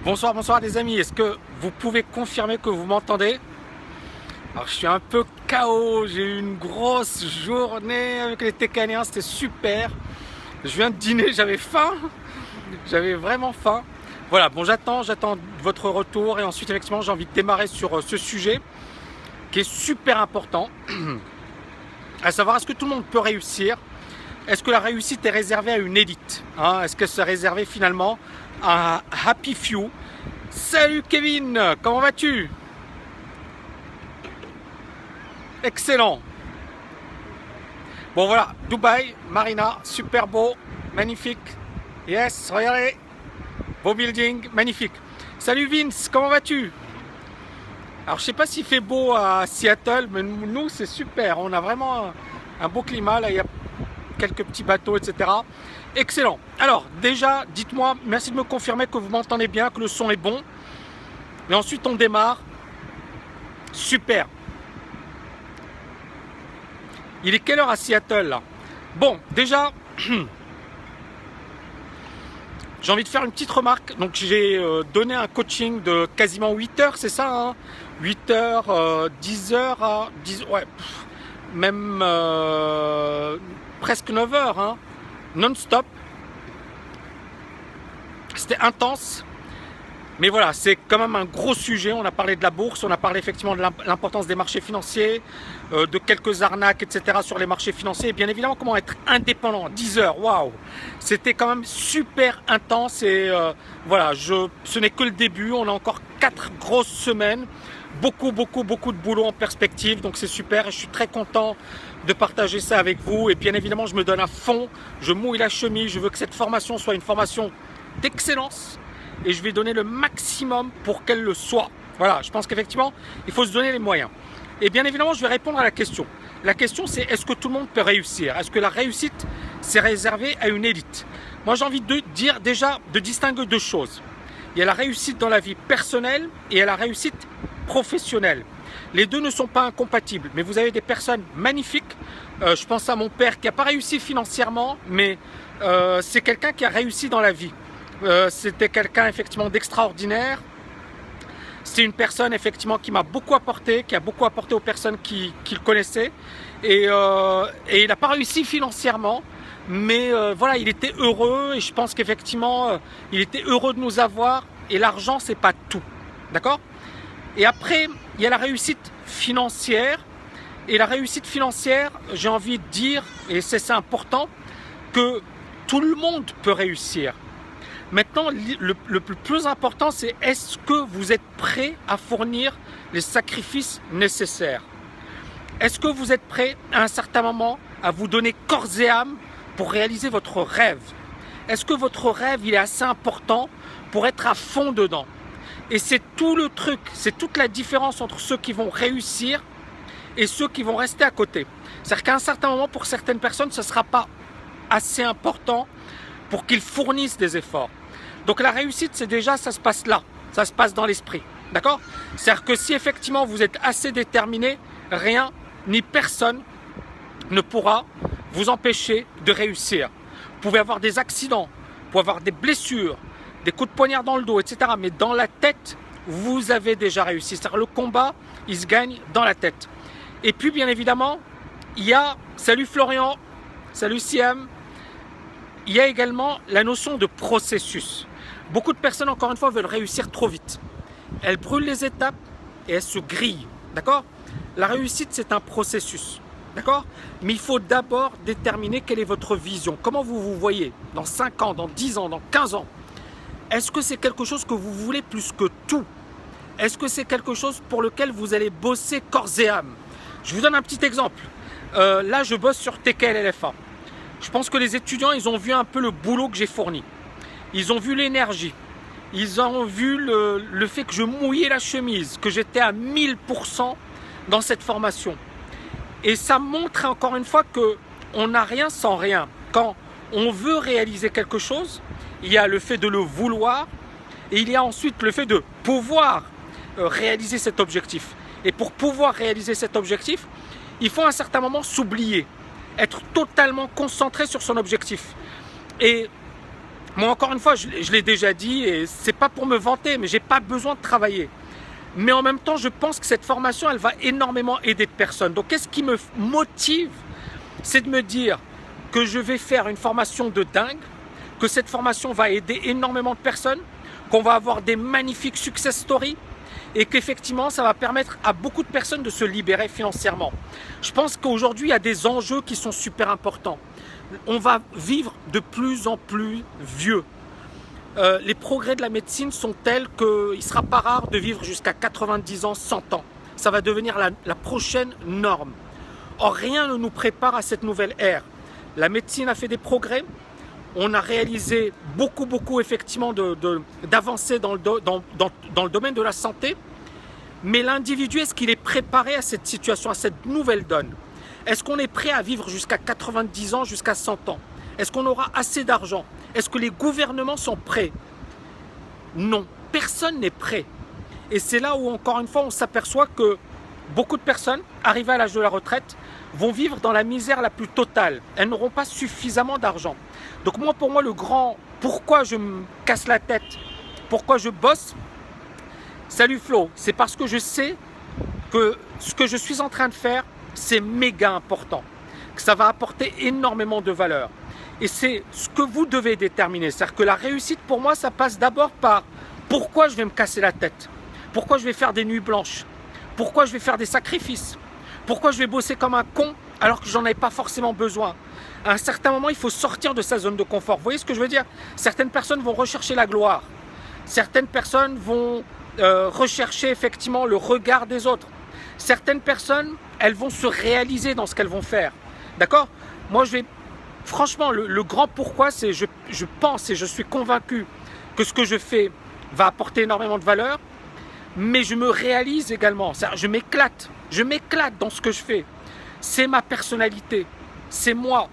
Bonsoir, bonsoir les amis. Est-ce que vous pouvez confirmer que vous m'entendez? Alors je suis un peu KO, j'ai eu une grosse journée avec les Técaniens, c'était super. Je viens de dîner, j'avais faim, j'avais vraiment faim. Voilà, bon j'attends votre retour et ensuite effectivement j'ai envie de démarrer sur ce sujet qui est super important. À savoir, est-ce que tout le monde peut réussir? Est-ce que la réussite est réservée à une élite, Est-ce que c'est réservé finalement à un happy few? Salut Kevin, comment vas-tu? Excellent. Bon voilà, Dubaï, Marina, super beau, magnifique. Yes, regardez, beau building, magnifique. Salut Vince, comment vas-tu? Alors je sais pas s'il fait beau à Seattle, mais nous c'est super. On a vraiment un beau climat, là il y a quelques petits bateaux, etc. Excellent. Alors déjà, dites-moi, merci de me confirmer que vous m'entendez bien, que le son est bon. Et ensuite on démarre. Super. Il est quelle heure à Seattle là? Bon, déjà, j'ai envie de faire une petite remarque. Donc j'ai donné un coaching de quasiment 8 heures, c'est ça 8 heures, 10 heures à 10, ouais, même presque 9 heures, non-stop. C'était intense. Mais voilà, c'est quand même un gros sujet. On a parlé de la bourse, on a parlé effectivement de l'importance des marchés financiers, de quelques arnaques, etc. sur les marchés financiers. Et bien évidemment, comment être indépendant. 10 heures, waouh. C'était quand même super intense. Et voilà, ce n'est que le début. On a encore 4 grosses semaines. Beaucoup de boulot en perspective. Donc c'est super et je suis très content de partager ça avec vous. Et bien évidemment, je me donne à fond. Je mouille la chemise. Je veux que cette formation soit une formation d'excellence. Et je vais donner le maximum pour qu'elle le soit. Voilà, je pense qu'effectivement, il faut se donner les moyens. Et bien évidemment, je vais répondre à la question. La question, c'est est-ce que tout le monde peut réussir? Est-ce que la réussite, c'est réservé à une élite? Moi, j'ai envie de dire déjà, de distinguer deux choses. Il y a la réussite dans la vie personnelle et il y a la réussite professionnelle. Les deux ne sont pas incompatibles, mais vous avez des personnes magnifiques. Je pense à mon père qui n'a pas réussi financièrement, mais c'est quelqu'un qui a réussi dans la vie. C'était quelqu'un effectivement d'extraordinaire. C'est une personne effectivement qui m'a beaucoup apporté, qui a beaucoup apporté aux personnes qui le connaissaient. Et il n'a pas réussi financièrement, mais voilà, il était heureux et je pense qu'effectivement, il était heureux de nous avoir. Et l'argent, c'est pas tout, d'accord? Et après, il y a la réussite financière. Et la réussite financière, j'ai envie de dire, et c'est important, que tout le monde peut réussir. Maintenant, le plus important, c'est est-ce que vous êtes prêt à fournir les sacrifices nécessaires? Est-ce que vous êtes prêt à un certain moment à vous donner corps et âme pour réaliser votre rêve? Est-ce que votre rêve, il est assez important pour être à fond dedans? Et c'est tout le truc, c'est toute la différence entre ceux qui vont réussir et ceux qui vont rester à côté. C'est-à-dire qu'à un certain moment, pour certaines personnes, ce ne sera pas assez important pour qu'ils fournissent des efforts. Donc la réussite, c'est déjà, ça se passe là, ça se passe dans l'esprit, d'accord? C'est-à-dire que si effectivement vous êtes assez déterminé, rien ni personne ne pourra vous empêcher de réussir. Vous pouvez avoir des accidents, vous pouvez avoir des blessures, des coups de poignard dans le dos, etc. Mais dans la tête, vous avez déjà réussi. C'est-à-dire le combat, il se gagne dans la tête. Et puis bien évidemment, il y a, salut Florian, salut Siam, il y a également la notion de processus. Beaucoup de personnes, encore une fois, veulent réussir trop vite. Elles brûlent les étapes et elles se grillent. D'accord? La réussite, c'est un processus. D'accord? Mais il faut d'abord déterminer quelle est votre vision. Comment vous vous voyez dans 5 ans, dans 10 ans, dans 15 ans? Est-ce que c'est quelque chose que vous voulez plus que tout? Est-ce que c'est quelque chose pour lequel vous allez bosser corps et âme? Je vous donne un petit exemple. Là, je bosse sur TKL-LFA. Je pense que les étudiants, ils ont vu un peu le boulot que j'ai fourni. Ils ont vu l'énergie. Ils ont vu le fait que je mouillais la chemise, que j'étais à 1000% dans cette formation. Et ça montre encore une fois qu'on n'a rien sans rien. Quand on veut réaliser quelque chose, il y a le fait de le vouloir et il y a ensuite le fait de pouvoir réaliser cet objectif. Et pour pouvoir réaliser cet objectif, il faut à un certain moment s'oublier, être totalement concentré sur son objectif. Et Moi, encore une fois, je l'ai déjà dit, et c'est pas pour me vanter, mais j'ai pas besoin de travailler. Mais en même temps, je pense que cette formation, elle va énormément aider de personnes. Donc, qu'est-ce qui me motive? C'est de me dire que je vais faire une formation de dingue, que cette formation va aider énormément de personnes, qu'on va avoir des magnifiques success stories et qu'effectivement, ça va permettre à beaucoup de personnes de se libérer financièrement. Je pense qu'aujourd'hui, il y a des enjeux qui sont super importants. On va vivre de plus en plus vieux. Les progrès de la médecine sont tels qu'il ne sera pas rare de vivre jusqu'à 90 ans, 100 ans. Ça va devenir la prochaine norme. Or, rien ne nous prépare à cette nouvelle ère. La médecine a fait des progrès. On a réalisé beaucoup effectivement d'avancées dans le domaine de la santé. Mais l'individu, est-ce qu'il est préparé à cette situation, à cette nouvelle donne? Est-ce qu'on est prêt à vivre jusqu'à 90 ans, jusqu'à 100 ans? Est-ce qu'on aura assez d'argent? Est-ce que les gouvernements sont prêts? Non, personne n'est prêt. Et c'est là où, encore une fois, on s'aperçoit que beaucoup de personnes, arrivées à l'âge de la retraite, vont vivre dans la misère la plus totale. Elles n'auront pas suffisamment d'argent. Donc moi, pour moi, le grand pourquoi je me casse la tête, pourquoi je bosse, salut Flo, c'est parce que je sais que ce que je suis en train de faire, c'est méga important, que ça va apporter énormément de valeur. Et c'est ce que vous devez déterminer. C'est-à-dire que la réussite, pour moi, ça passe d'abord par pourquoi je vais me casser la tête, pourquoi je vais faire des nuits blanches, pourquoi je vais faire des sacrifices, pourquoi je vais bosser comme un con alors que j'en ai pas forcément besoin. À un certain moment, il faut sortir de sa zone de confort. Vous voyez ce que je veux dire? Certaines personnes vont rechercher la gloire. Certaines personnes vont rechercher effectivement le regard des autres. Certaines personnes, elles vont se réaliser dans ce qu'elles vont faire. D'accord? Moi, franchement, le grand pourquoi, c'est je pense et je suis convaincu que ce que je fais va apporter énormément de valeur, mais je me réalise également. Je m'éclate dans ce que je fais. C'est ma personnalité, c'est moi.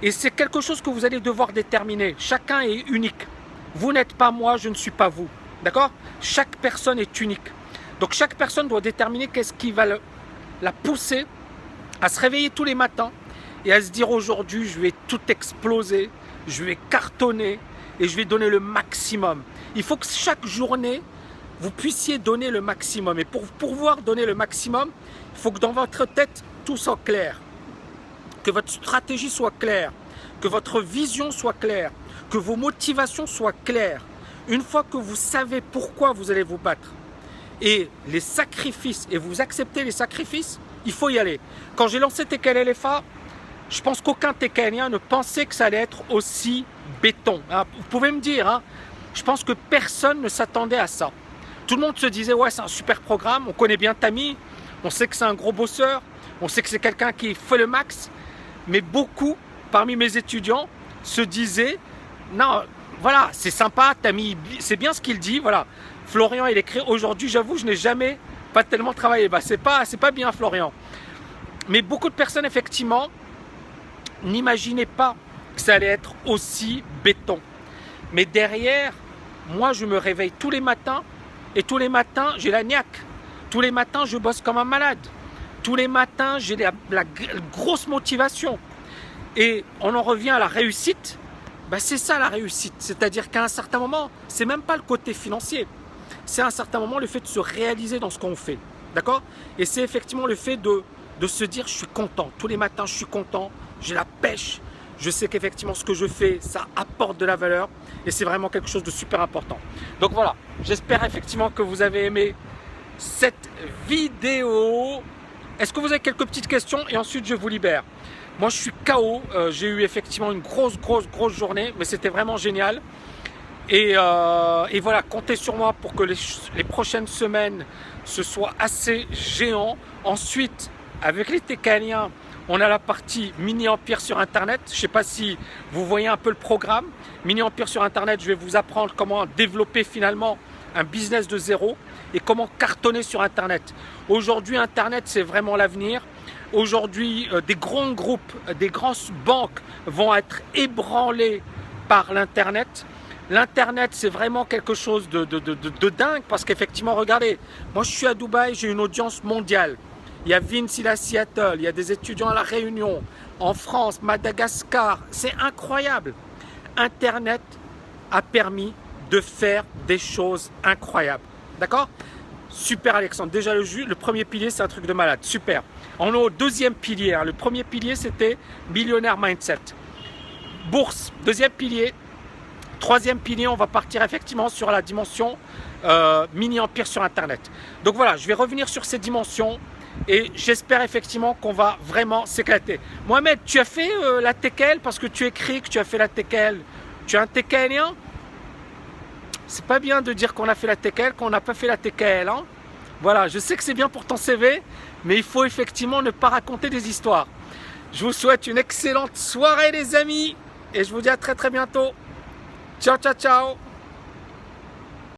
Et c'est quelque chose que vous allez devoir déterminer. Chacun est unique. Vous n'êtes pas moi, je ne suis pas vous. D'accord? Chaque personne est unique. Donc chaque personne doit déterminer qu'est-ce qui va la pousser à se réveiller tous les matins et à se dire aujourd'hui, je vais tout exploser, je vais cartonner et je vais donner le maximum. Il faut que chaque journée, vous puissiez donner le maximum. Et pour pouvoir donner le maximum, il faut que dans votre tête, tout soit clair. Que votre stratégie soit claire, que votre vision soit claire, que vos motivations soient claires. Une fois que vous savez pourquoi vous allez vous battre et les sacrifices, et vous acceptez les sacrifices, il faut y aller. Quand j'ai lancé TKL LFA, je pense qu'aucun TKLien ne pensait que ça allait être aussi béton. Vous pouvez me dire, je pense que personne ne s'attendait à ça. Tout le monde se disait, ouais, c'est un super programme, on connaît bien Tammy, on sait que c'est un gros bosseur, on sait que c'est quelqu'un qui fait le max, mais beaucoup, parmi mes étudiants, se disaient, non, voilà, c'est sympa, Tammy, c'est bien ce qu'il dit, voilà. Florian, il écrit, aujourd'hui, j'avoue, je n'ai jamais pas tellement travaillé. C'est pas bien, Florian. Mais beaucoup de personnes, effectivement, n'imaginaient pas que ça allait être aussi béton. Mais derrière, moi, je me réveille tous les matins, et tous les matins, j'ai la niaque. Tous les matins, je bosse comme un malade. Tous les matins, j'ai la grosse motivation. Et on en revient à la réussite. C'est ça la réussite. C'est-à-dire qu'à un certain moment, c'est même pas le côté financier. C'est à un certain moment le fait de se réaliser dans ce qu'on fait. D'accord? Et c'est effectivement le fait de se dire je suis content. Tous les matins, je suis content. J'ai la pêche. Je sais qu'effectivement, ce que je fais, ça apporte de la valeur. Et c'est vraiment quelque chose de super important. Donc voilà, j'espère effectivement que vous avez aimé cette vidéo. Est-ce que vous avez quelques petites questions? Et ensuite, je vous libère. Moi, je suis KO. J'ai eu effectivement une grosse journée, mais c'était vraiment génial. Et voilà, comptez sur moi pour que les prochaines semaines, ce soit assez géant. Ensuite, avec les TKLiens, on a la partie mini-empire sur Internet. Je ne sais pas si vous voyez un peu le programme. Mini-empire sur Internet, je vais vous apprendre comment développer finalement un business de zéro et comment cartonner sur Internet. Aujourd'hui, Internet, c'est vraiment l'avenir. Aujourd'hui, des grands groupes, des grandes banques vont être ébranlés par l'Internet. L'Internet, c'est vraiment quelque chose de dingue parce qu'effectivement, regardez, moi je suis à Dubaï, j'ai une audience mondiale. Il y a Vince, il est à Seattle, il y a des étudiants à La Réunion, en France, Madagascar, c'est incroyable. Internet a permis de faire des choses incroyables. D'accord? Super Alexandre. Déjà le premier pilier, c'est un truc de malade. Super. On est au deuxième pilier. Hein. Le premier pilier, c'était millionnaire mindset. Bourse, deuxième pilier. Troisième pilier, on va partir effectivement sur la dimension mini-empire sur Internet. Donc voilà, je vais revenir sur ces dimensions et j'espère effectivement qu'on va vraiment s'éclater. Mohamed, tu as fait la TKL parce que tu écris que tu as fait la TKL. Tu es un TKLien? C'est pas bien de dire qu'on a fait la TKL, qu'on n'a pas fait la TKL. Hein. Voilà, je sais que c'est bien pour ton CV, mais il faut effectivement ne pas raconter des histoires. Je vous souhaite une excellente soirée les amis et je vous dis à très très bientôt. Ciao, ciao, ciao.